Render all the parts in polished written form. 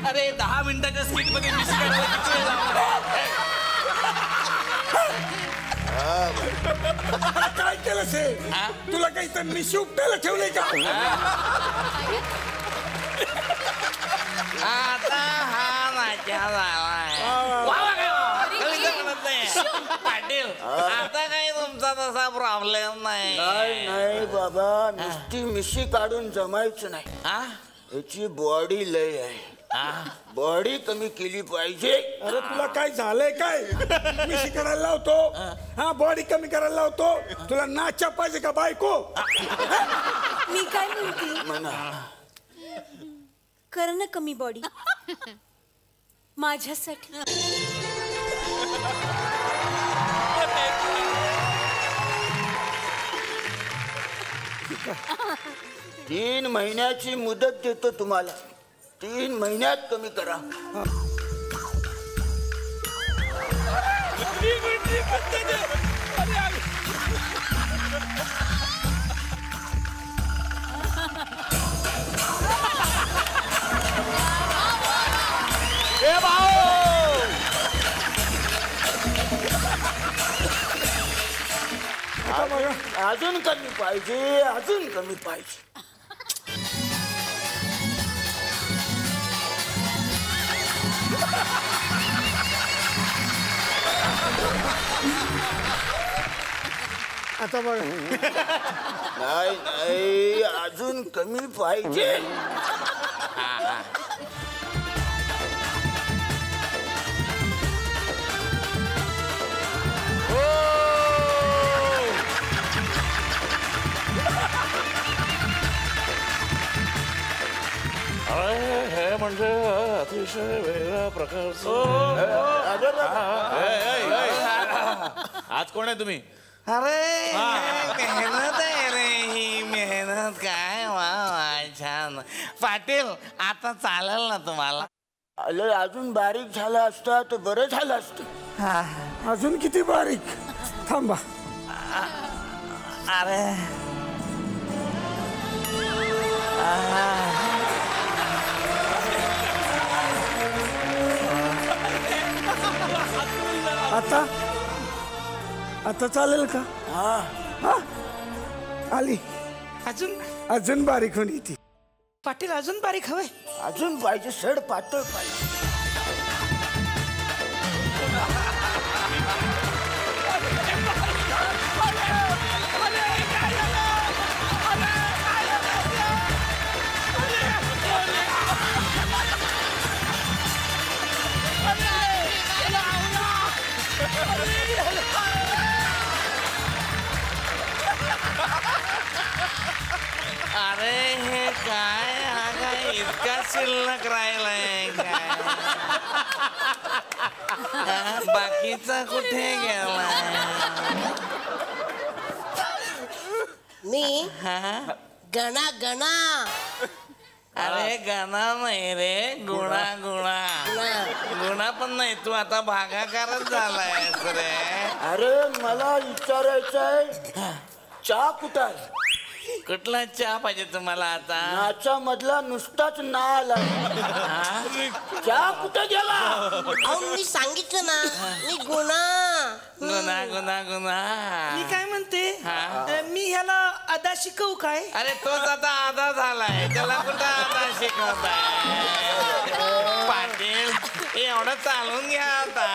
अरे 10 मिनिटाच्या स्किट मध्ये मिस करायला किती वेळ लागणार? काय केलं से तुला काही तर मिशी उपटायला ठेवलंय का? आता हा माझ्या झालाय पाटील. आता काही तुमचा तसा प्रॉब्लेम नाही. नाही बाबा, नुसती मिशी काढून जमायचं नाही. याची बॉडी लय आहे. बॉडी कमी केली पाहिजे. अरे तुला काय झालंय काय? मिशी करायला लावतो, हा बॉडी कमी करायला लावतो. तुला नाचा पाहिजे का बायको? मी काय म्हणते, म्हणा कर ना कमी बॉडी माझ्यासाठी. 3 महिन्याची मुदत देतो तुम्हाला. 3 महिन्यात कमी करा. अजून कमी पाहिजे, अजून कमी पाहिजे. आता बघ. नाही नाही, अजून कमी पाहिजे. हे म्हणजे अतिशय वेगळ्या प्रकारचं. आज कोण आहे तुम्ही? अरे मेहनत आहे रे ही, मेहनत काय. वा वा छान. पाटील आता चालेल ना तुम्हाला? अरे अजून बारीक झाला असता तर बरं झालं असतं. अजून किती बारीक? थांबा. अरे आता आता चालेल का? हा आली. अजून बारीक होणी ती. पाटील अजून बारीक हवंय? अजून पाहिजे, सड पातळ पाहिजे. अरे हे काय, हा काय इतका शिल्लक राहिलाय काय? बाकीचा कुठे गेलाय? मी गणा गणा. अरे गणा नाही रे, गुणा गुणा. गुणा पण नाही, तू आता भागाकारच झालायस रे. अरे मला विचारायचं आहे, चहा कुठं आहे? कुठला चहा पाहिजे तुम्हाला आता? नाचा मधला नुसताच ना आला. चहा कुठं गेला? अहो मी सांगितलं ना, मी गुणा. गुणा गुणा गुणा. मी काय म्हणते, मी ह्याला अदा शिकवू काय? अरे तोच आता आधा झालाय, त्याला कुठं आता शिकवताय? पाटील एवढं चालून घ्या आता.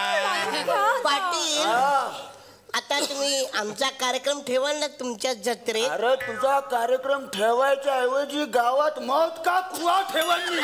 पाटील आता तुम्ही आमचा कार्यक्रम ठेवाल ना तुमच्या जत्रेत? अरे तुझा कार्यक्रम ठेवायच्या ऐवजी गावात मौत का कुवा ठेवायची.